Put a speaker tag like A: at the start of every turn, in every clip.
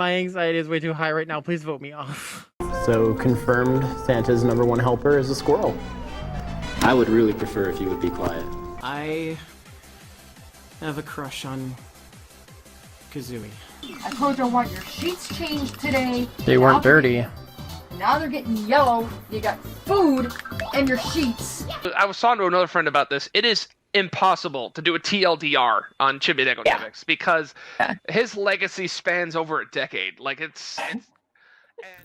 A: My anxiety is way too high right now. Please vote me off.
B: So confirmed Santa's #1 helper is a squirrel.
C: I would really prefer if you would be quiet.
D: I have a crush on Kazooie.
E: I told you I want your sheets changed today.
A: They weren't dirty.
E: Now they're getting yellow. You got food and your sheets.
F: I was talking to another friend about this. It is impossible to do a TLDR on Chibi because his legacy spans over a decade. Like it's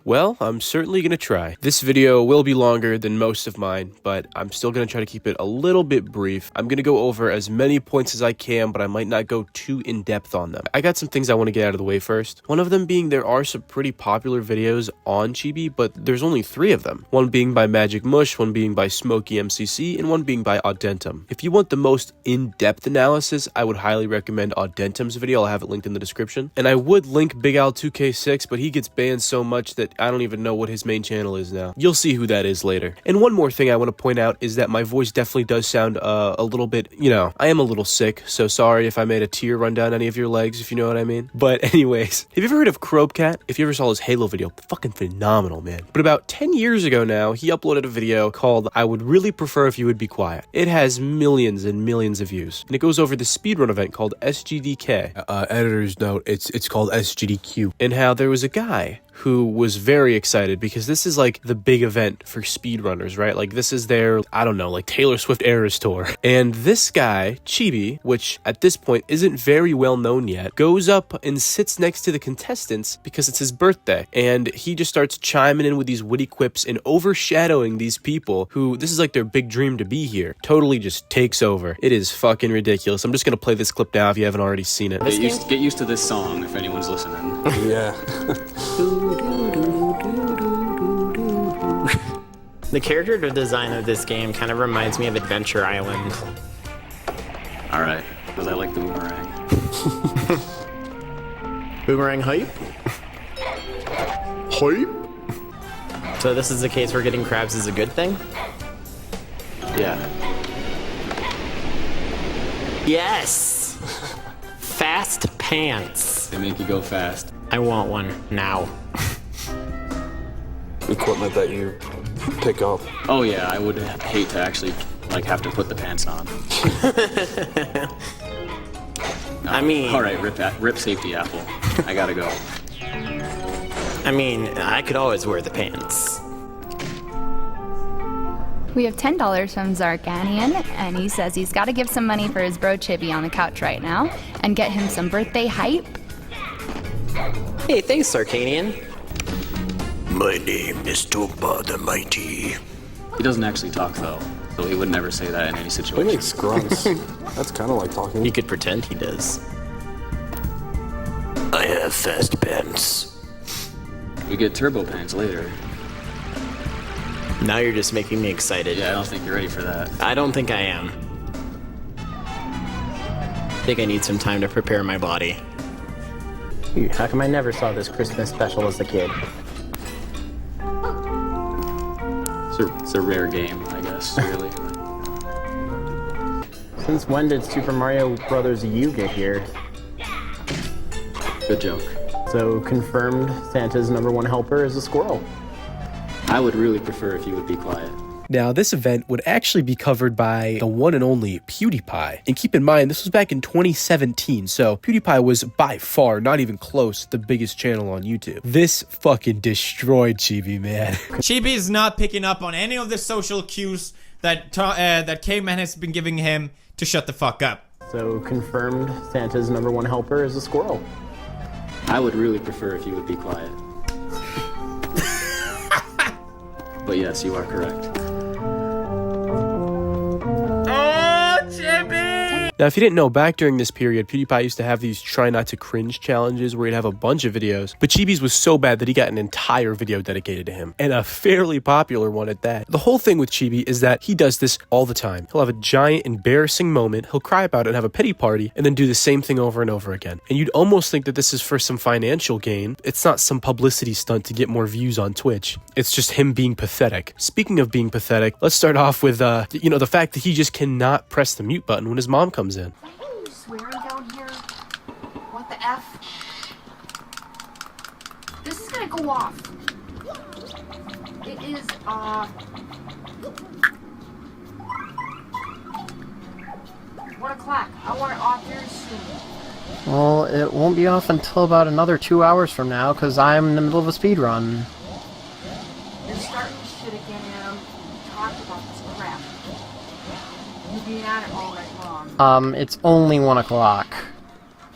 G: Well, I'm certainly going to try. This video will be longer than most of mine, but I'm still going to try to keep it a little bit brief. I'm going to go over as many points as I can, but I might not go too in-depth on them. I got some things I want to get out of the way first. One of them being there are some pretty popular videos on Chibi, but there's only 3 of them. One being by Magic Mush, one being by Smokey MCC, and one being by Audentum. If you want the most in-depth analysis, I would highly recommend Audentum's video. I'll have it linked in the description. And I would link Big Al 2K6, but he gets banned so much that I don't even know what his main channel is now. You'll see who that is later. And one more thing I want to point out is that my voice definitely does sound a little bit, I am a little sick, so sorry if I made a tear run down any of your legs, if you know what I mean. But anyways, have you ever heard of Crobecat? If you ever saw his Halo video, fucking phenomenal, man. But about 10 years ago now, he uploaded a video called I Would Really Prefer If You Would Be Quiet. It has millions and millions of views, and it goes over the speedrun event called SGDK. Editor's note, it's called SGDQ. And how there was a guy who was very excited because this is like the big event for speedrunners, right? Like this is their, I don't know, like Taylor Swift Eras Tour. And this guy, Chibi, which at this point isn't very well known yet, goes up and sits next to the contestants because it's his birthday. And he just starts chiming in with these witty quips and overshadowing these people who, this is like their big dream to be here. Totally just takes over. It is fucking ridiculous. I'm just gonna play this clip now if you haven't already seen it.
C: Get used to this song if anyone's listening.
B: Yeah. The character design of this game kind of reminds me of Adventure Island.
C: Alright, because I like the boomerang.
B: Boomerang hype?
H: Hype?
B: So this is the case where getting crabs is a good thing?
C: Yeah.
B: Yes! Fast pants.
C: They make you go fast.
B: I want one now.
H: Equipment that you pick up.
C: Oh yeah, I would hate to actually have to put the pants on.
B: I mean...
C: Alright, rip safety apple. I gotta go.
B: I mean, I could always wear the pants.
I: We have $10 from Zarganian, and he says he's got to give some money for his bro Chibi on the couch right now, and get him some birthday hype.
B: Hey, thanks, Zarganian.
H: My name is Toba the Mighty.
C: He doesn't actually talk though, so he would never say that in any
H: He
C: situation.
H: makes grunts. That's kind of like talking.
B: He could pretend he does.
H: I have fast pants.
C: We get turbo pants later.
B: Now you're just making me excited.
C: Yeah, I don't think you're ready for that.
B: I don't think I am. I think I need some time to prepare my body. How come I never saw this Christmas special as a kid?
C: It's a rare game, I guess, really.
B: Since when did Super Mario Brothers U get here?
C: Good joke.
B: So confirmed Santa's #1 helper is a squirrel.
C: I would really prefer if you would be quiet.
G: Now, this event would actually be covered by the one and only PewDiePie. And keep in mind, this was back in 2017, so PewDiePie was by far, not even close, the biggest channel on YouTube. This fucking destroyed Chibi, man.
J: Chibi is not picking up on any of the social cues that Caveman has been giving him to shut the fuck up.
B: So confirmed Santa's #1 helper is a squirrel.
C: I would really prefer if you would be quiet. But yes, you are correct.
G: Now, if you didn't know, back during this period, PewDiePie used to have these try not to cringe challenges where he'd have a bunch of videos, but Chibi's was so bad that he got an entire video dedicated to him, and a fairly popular one at that. The whole thing with Chibi is that he does this all the time. He'll have a giant embarrassing moment, he'll cry about it and have a pity party, and then do the same thing over and over again. And you'd almost think that this is for some financial gain. It's not some publicity stunt to get more views on Twitch. It's just him being pathetic. Speaking of being pathetic, let's start off with, the fact that he just cannot press the mute button when his mom comes in.
E: Swearing down here? What the F? This is gonna go off. It is, 1 o'clock. I want it off very soon.
A: Well, it won't be off until about another 2 hours from now, because I'm in the middle of a speed run.
E: You're starting this shit again, Adam. We talked about this crap. You've been at it all night long.
A: It's only 1 o'clock.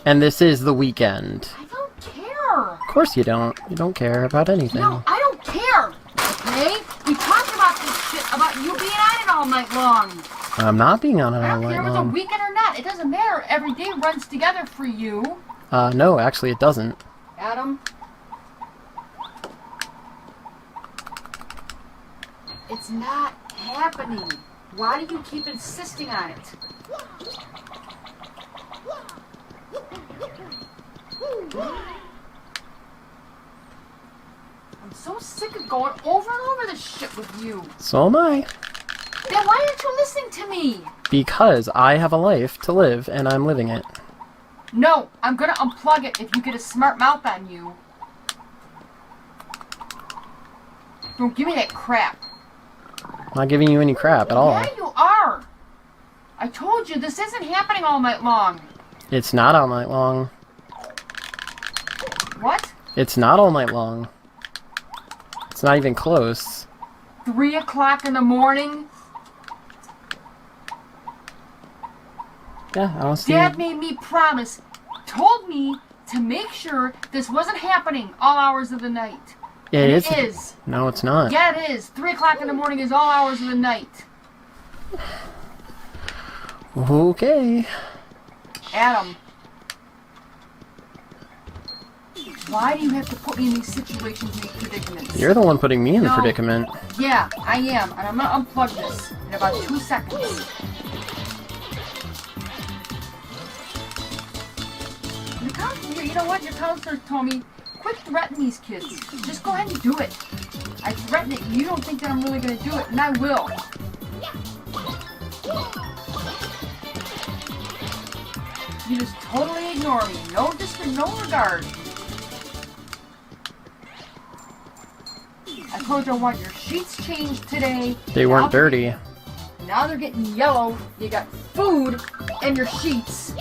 A: And this is the weekend.
E: I don't care.
A: Of course you don't. You don't care about anything.
E: No, I don't care. Okay? We talked about this shit, about you being at it all night long.
A: I'm not being on it
E: I
A: all
E: don't care
A: night
E: if it's a
A: long.
E: weekend or not. It doesn't matter. Every day runs together for you.
A: No, actually it doesn't.
E: Adam? It's not happening. Why do you keep insisting on it? I'm so sick of going over and over this shit with you.
A: So am I.
E: Then why aren't you listening to me?
A: Because I have a life to live, and I'm living it.
E: No, I'm gonna unplug it if you get a smart mouth on you. Don't give me that crap.
A: I'm not giving you any crap at all.
E: Yeah, you are. I told you, this isn't happening all night long.
A: It's not all night long.
E: What?
A: It's not all night long. It's not even close.
E: 3 o'clock in the morning?
A: Yeah, I don't see.
E: Dad made me promise, told me to make sure this wasn't happening all hours of the night.
A: Yeah,
E: And
A: it
E: it
A: is.
E: is.
A: No, it's not.
E: Yeah, it is. 3 o'clock in the morning is all hours of the night.
A: Okay.
E: Adam. Why do you have to put me in these situations, in these predicaments?
A: You're the one putting me in the
E: No.
A: predicament.
E: Yeah, I am. And I'm gonna unplug this in about 2 seconds. You know what? Your counselor told me, quit threatening these kids. Just go ahead and do it. I threaten it, and you don't think that I'm really going to do it, and I will. You just totally ignore me. No regard. I told you I want your sheets changed today.
A: They weren't dirty.
E: Now they're getting yellow. You got food in your sheets.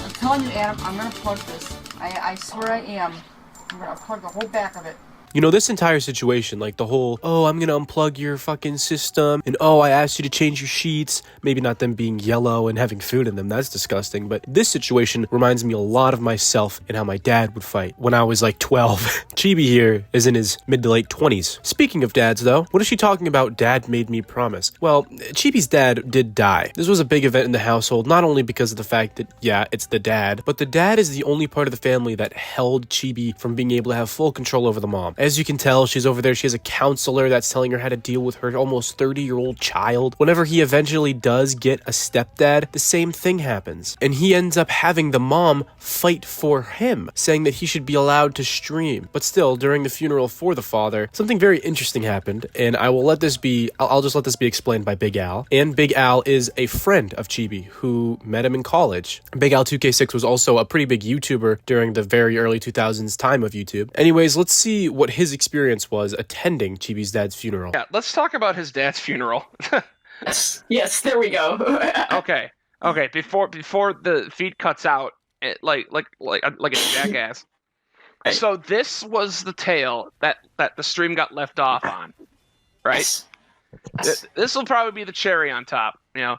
E: I'm telling you, Adam, I'm gonna plug this. I swear I am. I'm gonna plug the whole back of it.
G: You know, this entire situation, like the whole, oh, I'm gonna unplug your fucking system, and oh, I asked you to change your sheets, maybe not them being yellow and having food in them, that's disgusting, but this situation reminds me a lot of myself and how my dad would fight when I was like 12. Chibi here is in his mid to late 20s. Speaking of dads though, what is she talking about Dad made me promise? Well, Chibi's dad did die. This was a big event in the household, not only because of the fact that, yeah, it's the dad, but the dad is the only part of the family that held Chibi from being able to have full control over the mom. As you can tell, she's over there. She has a counselor that's telling her how to deal with her almost 30-year-old child. Whenever he eventually does get a stepdad, the same thing happens. And he ends up having the mom fight for him, saying that he should be allowed to stream. But still, during the funeral for the father, something very interesting happened, and I'll just let this be explained by Big Al. And Big Al is a friend of Chibi who met him in college. Big Al 2K6 was also a pretty big YouTuber during the very early 2000s time of YouTube. Anyways, let's see what his experience was attending Chibi's dad's funeral.
F: Yeah, let's talk about his dad's funeral.
K: Yes, there we go.
F: Okay. Before the feed cuts out, like a jackass.
K: Right.
F: So this was the tale that the stream got left off on, right?
K: Yes.
F: This will probably be the cherry on top, you know.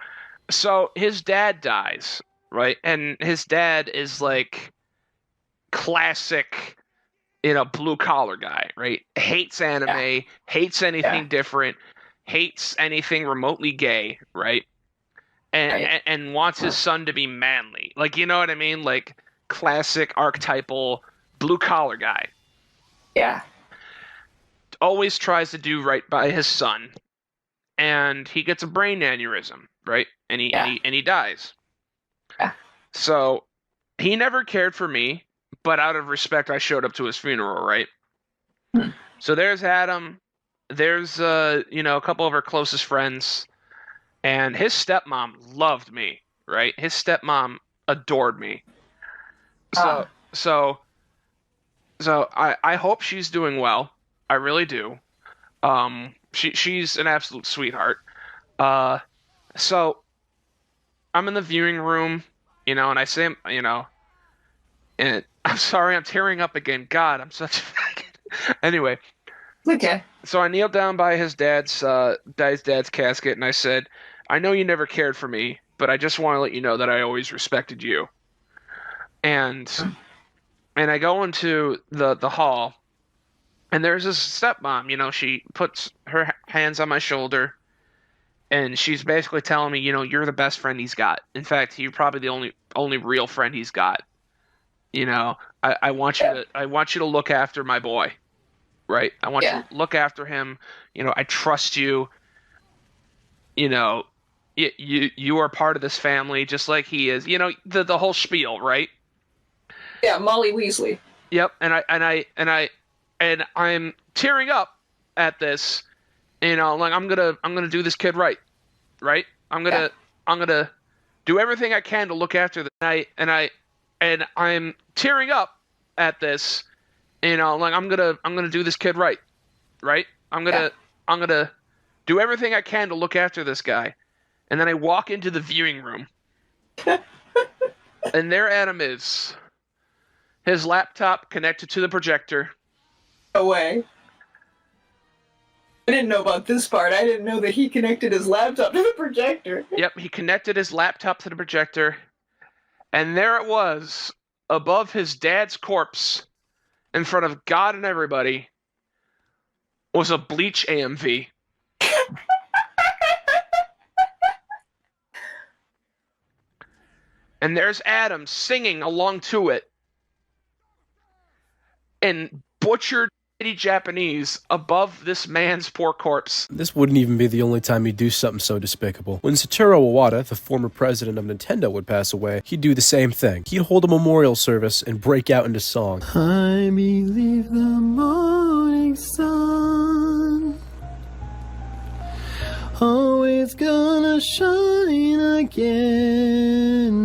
F: So his dad dies, right? And his dad is like classic, you know, blue collar guy, right? Hates anime, hates anything different, hates anything remotely gay, right? And wants his son to be manly. Like, you know what I mean? Like classic archetypal blue collar guy.
K: Yeah.
F: Always tries to do right by his son. And he gets a brain aneurysm, right? And he dies.
K: Yeah.
F: So he never cared for me, but out of respect I showed up to his funeral, right? So there's Adam, there's a couple of our closest friends, and his stepmom loved me, right? His stepmom adored me. So I hope she's doing well. I really do. She's an absolute sweetheart. So I'm in the viewing room, and I say, and I'm sorry, I'm tearing up again. God, I'm such a faggot. Anyway.
K: Okay.
F: So I kneeled down by his dad's casket, and I said, I know you never cared for me, but I just want to let you know that I always respected you. And I go into the hall, and there's this stepmom, she puts her hands on my shoulder, and she's basically telling me, you're the best friend he's got. In fact, you're probably the only real friend he's got. I want you to look after my boy. Right? I want you to look after him. I trust you. You are part of this family just like he is. The whole spiel, right?
K: Yeah, Molly Weasley.
F: Yep, and I'm tearing up at this. Like I'm gonna do this kid right? I'm gonna do everything I can to look after the and I'm tearing up at this. Like I'm gonna do this kid right? I'm gonna do everything I can to look after this guy. And then I walk into the viewing room. And there Adam is. His laptop connected to the projector.
K: No way. I didn't know about this part. I didn't know that he connected his laptop to the projector.
F: Yep, he connected his laptop to the projector. And there it was, above his dad's corpse, in front of God and everybody, was a Bleach AMV. And there's Adam singing along to it in butchered Japanese above this man's poor corpse.
G: This wouldn't even be the only time he'd do something so despicable. When Satoru Iwata, the former president of Nintendo, would pass away, he'd do the same thing. He'd hold a memorial service and break out into song. I believe the morning sun always gonna shine again.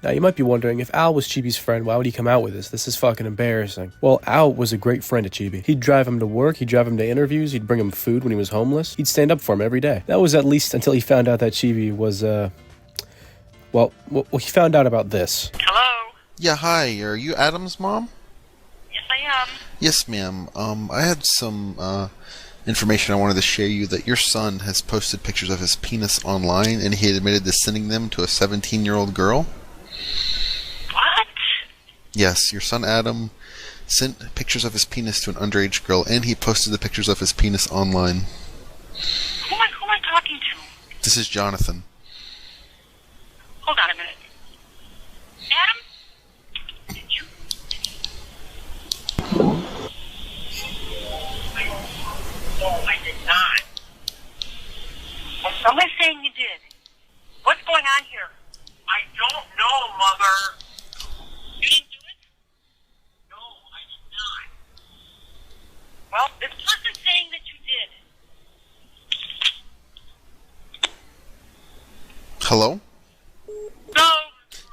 G: Now, you might be wondering, if Al was Chibi's friend, why would he come out with this? This is fucking embarrassing. Well, Al was a great friend to Chibi. He'd drive him to work, he'd drive him to interviews, he'd bring him food when he was homeless. He'd stand up for him every day. That was at least until he found out that Chibi was, well, he found out about this.
L: Hello?
M: Yeah, hi. Are you Adam's mom?
L: Yes, I am.
M: Yes, ma'am. I had some, information I wanted to share you that your son has posted pictures of his penis online, and he admitted to sending them to a 17-year-old girl.
L: What?
M: Yes, your son Adam sent pictures of his penis to an underage girl, and he posted the pictures of his penis online.
L: Who am I talking to?
M: This is Jonathan.
L: Hold on a minute. Adam? Did you? No, I did not. Well, somebody's saying you did. What's going on here? I don't know, Mother. You didn't do it? No, I did not. Well, this person's saying that you did.
M: Hello?
L: No.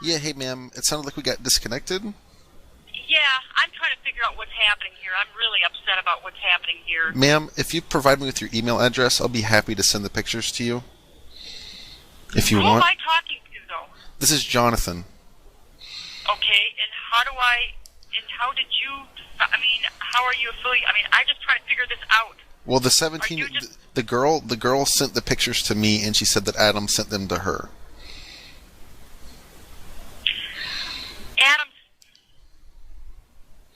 M: Yeah, hey, ma'am. It sounded like we got disconnected.
L: Yeah, I'm trying to figure out what's happening here. I'm really upset about what's happening here.
M: Ma'am, if you provide me with your email address, I'll be happy to send the pictures to you. If you
L: Who
M: want.
L: am I talking to, though?
M: This is Jonathan.
L: Okay, and how did you, how are you affiliated? I just try to figure this out.
M: Well, the 17, the girl sent the pictures to me, and she said that Adam sent them to her.
L: Adam,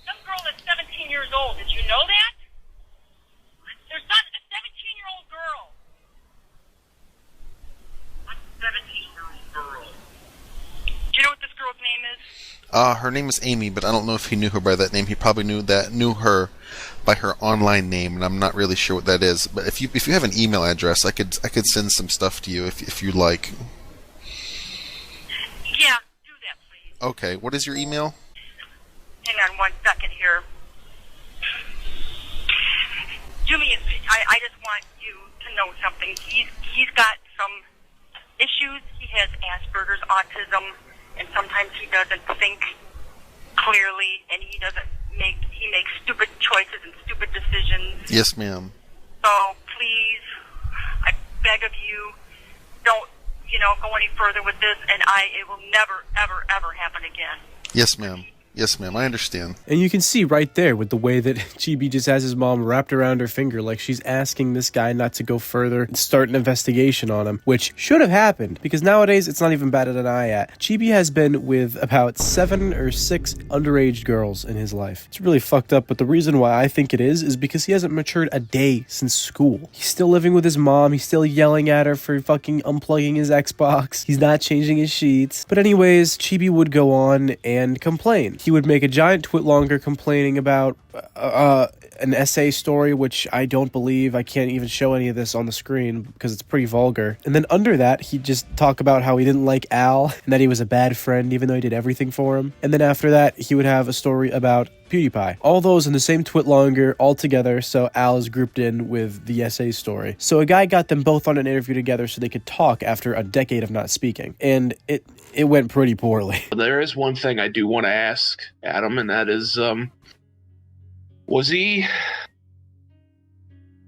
L: some girl that's 17 years old, did you know that? There's not a 17-year-old girl. What 17-year-old girl? Do you know what this girl's name is?
M: Her name is Amy, but I don't know if he knew her by that name. He probably knew her by her online name, and I'm not really sure what that is. But if you have an email address, I could send some stuff to you if you'd like.
L: Yeah, do that, please.
M: Okay, what is your email?
L: Hang on 1 second here. Do me a favor. I just want you to know something. He's got some issues. He has Asperger's, autism, and sometimes he doesn't think clearly, and he makes stupid choices and stupid decisions.
M: Yes, ma'am.
L: So please, I beg of you, don't, go any further with this, and it will never, ever, ever happen again.
M: Yes, ma'am. Yes, ma'am, I understand.
G: And you can see right there with the way that Chibi just has his mom wrapped around her finger, like she's asking this guy not to go further and start an investigation on him, which should have happened, because nowadays it's not even batted an eye at. Chibi has been with about 7 or 6 underage girls in his life. It's really fucked up, but the reason why I think it is because he hasn't matured a day since school. He's still living with his mom, he's still yelling at her for fucking unplugging his Xbox, he's not changing his sheets. But anyways, Chibi would go on and complain. He would make a giant twitlonger complaining about an essay story, which I don't believe. I can't even show any of this on the screen because it's pretty vulgar. And then under that, he'd just talk about how he didn't like Al and that he was a bad friend even though he did everything for him. And then after that, he would have a story about PewDiePie. All those in the same twitlonger all together, so Al is grouped in with the essay story. So a guy got them both on an interview together so they could talk after a decade of not speaking. And it went pretty poorly.
F: There is one thing I do want to ask Adam, and that is, was he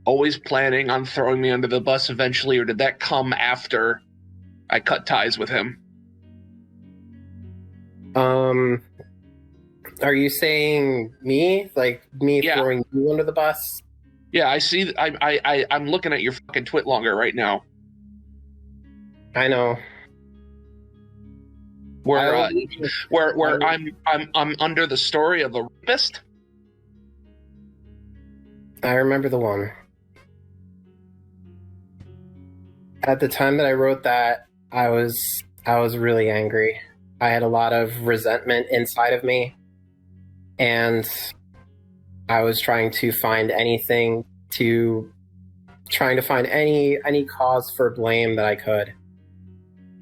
F: always planning on throwing me under the bus eventually, or did that come after I cut ties with him?
B: Are you saying me? Like me throwing you under the bus?
F: Yeah, I see. I'm looking at your fucking twitlonger right now.
B: I know.
F: Where I'm under the story of the rapist.
B: I remember the one. At the time that I wrote that, I was really angry. I had a lot of resentment inside of me, and I was trying to find any cause for blame that I could.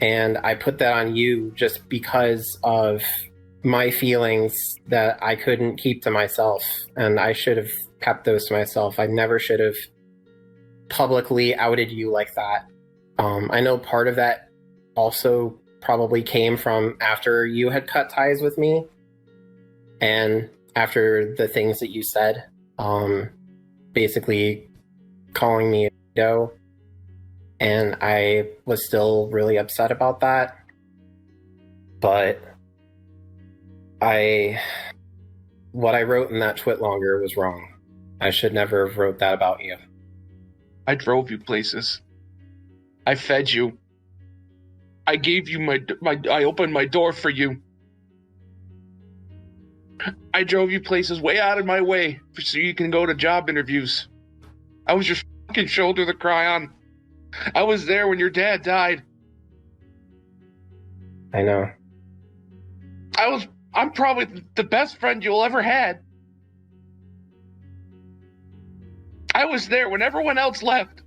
B: And I put that on you just because of my feelings that I couldn't keep to myself, and I should have kept those to myself. I never should have publicly outed you like that. I know part of that also probably came from after you had cut ties with me and after the things that you said, basically calling me a weirdo, and I was still really upset about that. But what I wrote in that twitlonger was wrong. I should never have wrote that about you.
F: I drove you places. I fed you. I gave you I opened my door for you. I drove you places way out of my way so you can go to job interviews. I was your fucking shoulder to cry on. I was there when your dad died.
B: I know.
F: I'm probably the best friend you'll ever had. I was there when everyone else left.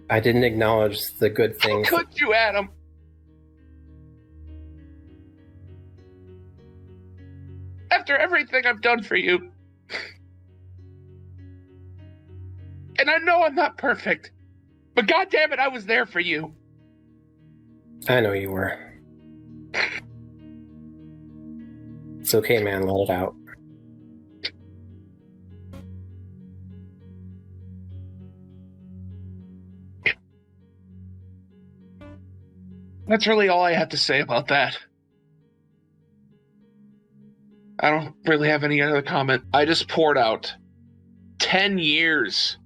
B: I didn't acknowledge the good things.
F: How could you, Adam? After everything I've done for you. And I know I'm not perfect, but goddammit, I was there for you.
B: I know you were. It's okay, man. Let it out.
F: That's really all I have to say about that. I don't really have any other comment. I just poured out 10 years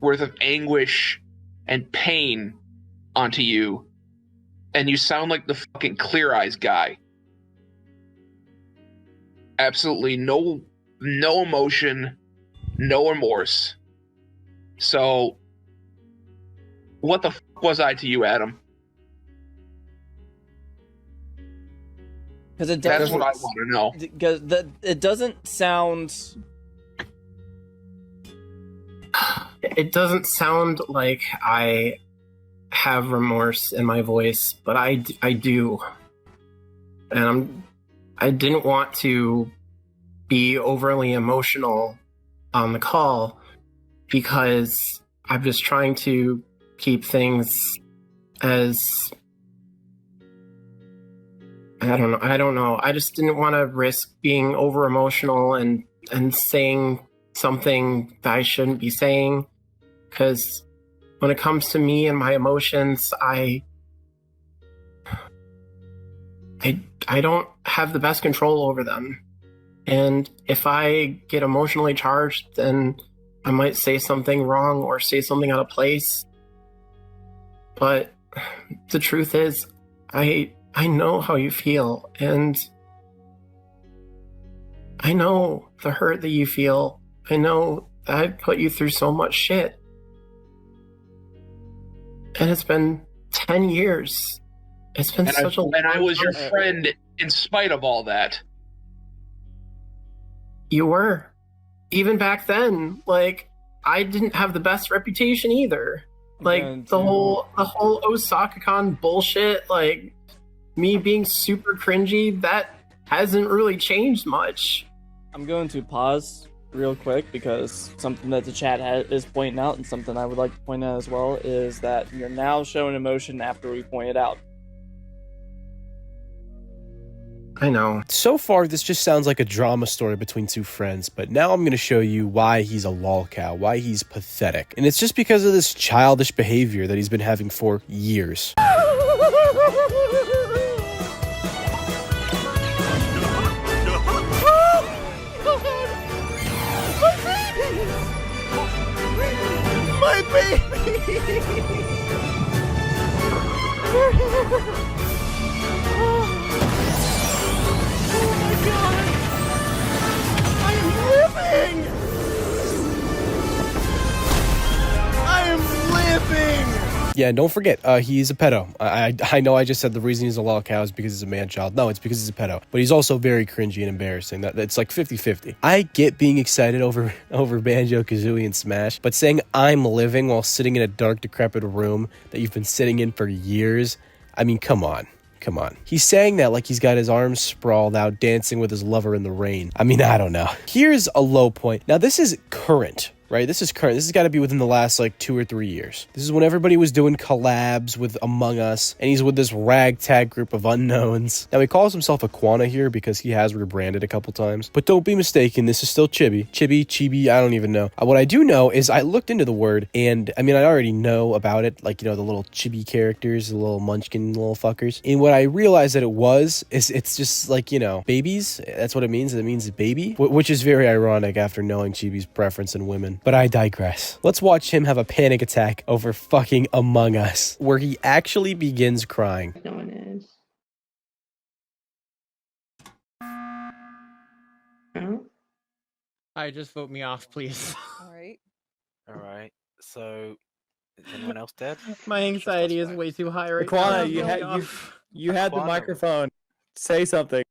F: worth of anguish and pain onto you, and you sound like the fucking Clear Eyes guy. Absolutely no emotion, no remorse. So, what the fuck was I to you, Adam?
N: Because
F: that's what I want to know.
N: Because it doesn't sound.
B: It doesn't sound like I have remorse in my voice, but I do. And I didn't want to be overly emotional on the call because I'm just trying to keep things as I don't know. I just didn't want to risk being over emotional and saying something that I shouldn't be saying, because when it comes to me and my emotions, I don't have the best control over them. And if I get emotionally charged, then I might say something wrong or say something out of place. But the truth is, I know how you feel, and I know the hurt that you feel. I know that I put you through so much shit. And it's been 10 years. It's been such a long time.
F: And I was your friend in spite of all that.
B: You were. Even back then, like, I didn't have the best reputation either. Like, the whole Osaka-con bullshit, like, me being super cringy, that hasn't really changed much.
N: I'm going to pause real quick because something that the chat is pointing out, and something I would like to point out as well, is that you're now showing emotion after we point it out.
B: I know.
G: So far, this just sounds like a drama story between two friends, but now I'm going to show you why he's a lolcow, why he's pathetic. And it's just because of this childish behavior that he's been having for years.
O: My baby!
G: Yeah, and don't forget, he's a pedo. I know I just said the reason he's a lolcow is because he's a man-child. No, it's because he's a pedo. But he's also very cringy and embarrassing. That's like 50-50. I get being excited over Banjo-Kazooie and Smash, but saying I'm living while sitting in a dark, decrepit room that you've been sitting in for years, I mean, come on. Come on. He's saying that like he's got his arms sprawled out, dancing with his lover in the rain. I mean, I don't know. Here's a low point. Now, this is current, right? This is current. This has got to be within the last like 2 or 3 years. This is when everybody was doing collabs with Among Us, and he's with this ragtag group of unknowns. Now, he calls himself Aquana here because he has rebranded a couple times. But don't be mistaken, this is still Chibi. Chibi, I don't even know. What I do know is I looked into the word, and I mean, I already know about it. Like, you know, the little Chibi characters, the little munchkin little fuckers. And what I realized that it was, is it's just like, you know, babies. That's what it means. It means baby, which is very ironic after knowing Chibi's preference in women. But I digress. Let's watch him have a panic attack over fucking Among Us, where he actually begins crying.
P: No one is.
Q: No?
A: Alright, just vote me off, please.
Q: Alright.
R: Alright, so is anyone else dead?
A: My anxiety is way too high right
N: Aquana,
A: now.
N: you had the microphone. Say something.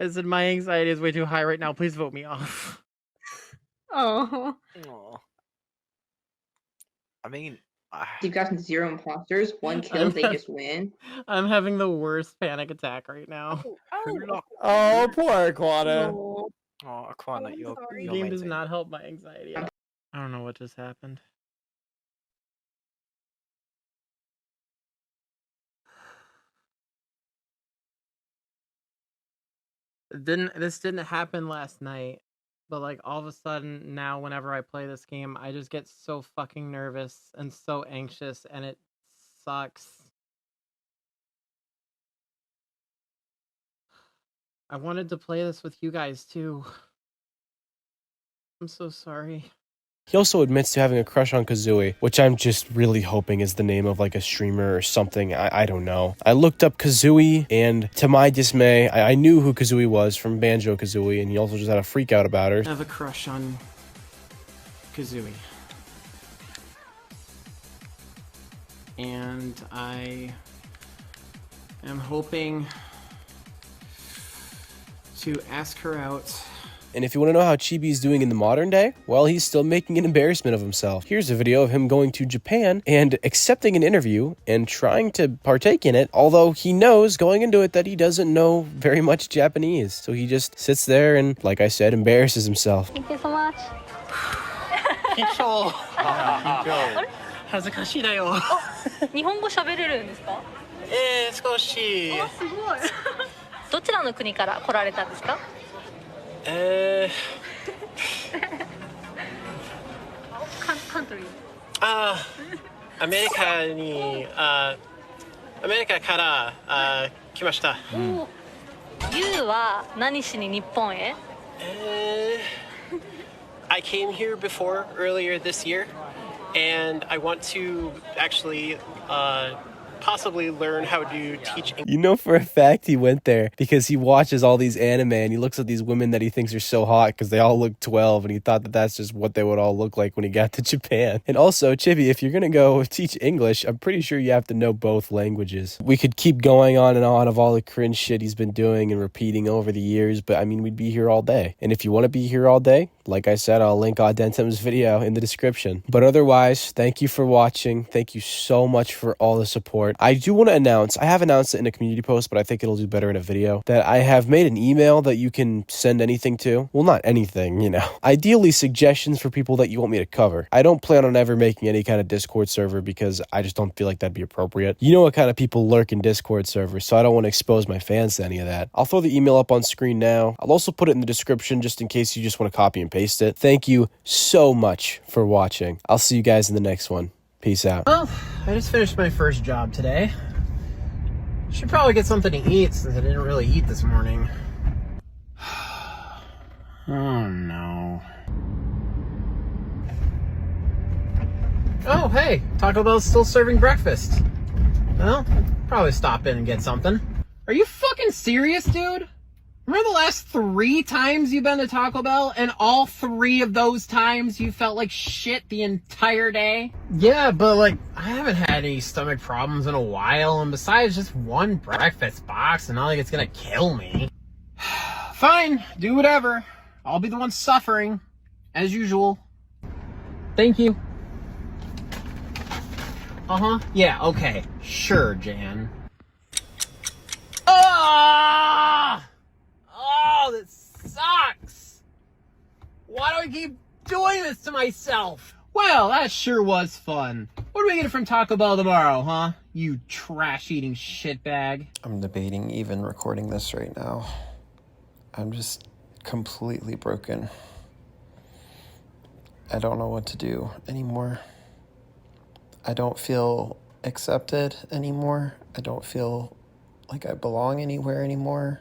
A: I said my anxiety is way too high right now. Please vote me off.
Q: Oh.
R: I mean,
P: You've gotten 0 imposters, 1 kill, they just win.
A: I'm having the worst panic attack right now.
N: Oh, poor Aquana.
R: Oh, Aquana, you're
A: The game does not help my anxiety. I don't know what just happened. This didn't happen last night. But like all of a sudden now whenever I play this game, I just get so fucking nervous and so anxious, and it sucks. I wanted to play this with you guys too. I'm so sorry.
G: He also admits to having a crush on Kazooie, which I'm just really hoping is the name of like a streamer or something. I don't know. I looked up Kazooie, and to my dismay, I knew who Kazooie was from Banjo-Kazooie, and he also just had a freak out about her.
D: I have a crush on Kazooie. And I am hoping to ask her out.
G: And if you want to know how Chibi's doing in the modern day, well, he's still making an embarrassment of himself. Here's a video of him going to Japan and accepting an interview and trying to partake in it, although he knows going into it that he doesn't know very much Japanese. So he just sits there and, like I said, embarrasses himself.
S: Thank you so much.
A: 恥ずかしいだよ。
S: 日本語喋れるんですか？
A: 少し。
S: あ、すごい。どちらの国から来られたんですか？カントリー。
A: アメリカに、アメリカから来ました。
S: ユウは何しに日本へ
A: ？I came here before earlier this year, and I want to actually possibly learn how to teach English.
G: You know for a fact he went there because he watches all these anime and he looks at these women that he thinks are so hot because they all look 12 and he thought that that's just what they would all look like when he got to Japan. And also, Chibi, if you're gonna go teach English, I'm pretty sure you have to know both languages. We could keep going on and on of all the cringe shit he's been doing and repeating over the years, but I mean, we'd be here all day. And if you want to be here all day, like I said, I'll link Audentum's video in the description. But otherwise, thank you for watching. Thank you so much for all the support. I do want to announce, I have announced it in a community post, but I think it'll do better in a video, that I have made an email that you can send anything to. Well, not anything, you know. Ideally, suggestions for people that you want me to cover. I don't plan on ever making any kind of Discord server because I just don't feel like that'd be appropriate. You know what kind of people lurk in Discord servers, so I don't want to expose my fans to any of that. I'll throw the email up on screen now. I'll also put it in the description just in case you just want to copy and paste it. Thank you so much for watching. I'll see you guys in the next one. Peace out.
A: Well, I just finished my first job today. Should probably get something to eat since I didn't really eat this morning. Oh no. Oh hey, Taco Bell's still serving breakfast. Well, probably stop in and get something. Are you fucking serious, dude? Remember the last 3 times you've been to Taco Bell, and all 3 of those times you felt like shit the entire day? Yeah, but like, I haven't had any stomach problems in a while, and besides, just 1 breakfast box, and not like it's gonna kill me. Fine, do whatever. I'll be the one suffering, as usual. Thank you. Yeah, okay. Sure, Jan. Ah! Oh, this sucks! Why do I keep doing this to myself? Well, that sure was fun. What are we getting from Taco Bell tomorrow, huh? You trash-eating shitbag.
B: I'm debating even recording this right now. I'm just completely broken. I don't know what to do anymore. I don't feel accepted anymore. I don't feel like I belong anywhere anymore.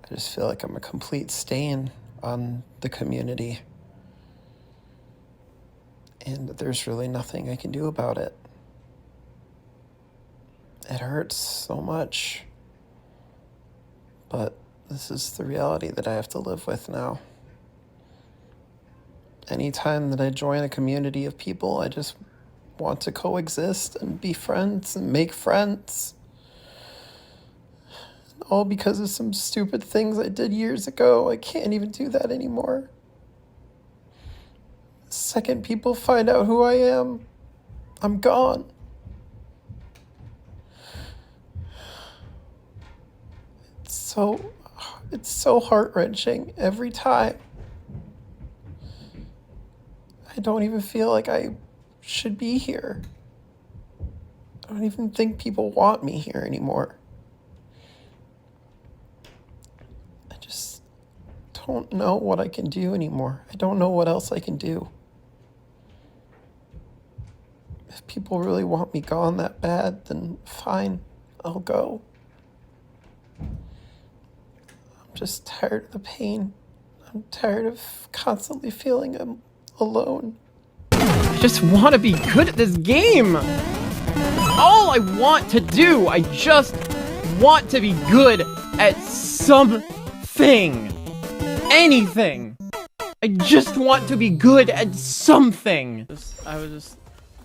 B: I just feel like I'm a complete stain on the community. And there's really nothing I can do about it. It hurts so much. But this is the reality that I have to live with now. Anytime that I join a community of people, I just want to coexist and be friends and make friends. All because of some stupid things I did years ago. I can't even do that anymore. The second people find out who I am, I'm gone. It's so heart-wrenching every time. I don't even feel like I should be here. I don't even think people want me here anymore. I just don't know what I can do anymore. I don't know what else I can do. If people really want me gone that bad, then fine, I'll go. I'm just tired of the pain. I'm tired of constantly feeling I'm alone.
A: I just want to be good at this game. All I want to do, I just want to be good at something. Anything. I just want to be good at something. I was just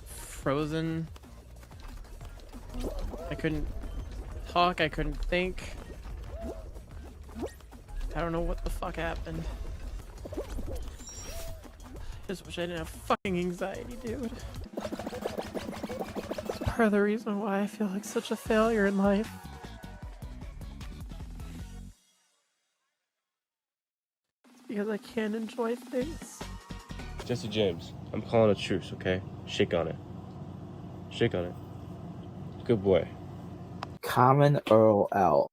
A: frozen. I couldn't talk, I couldn't think. I don't know what the fuck happened. I just wish I didn't have fucking anxiety, dude. It's part of the reason why I feel like such a failure in life. It's because I can't enjoy things.
G: Jesse James, I'm calling a truce, okay? Shake on it. Shake on it. Good boy.
T: Common Earl L.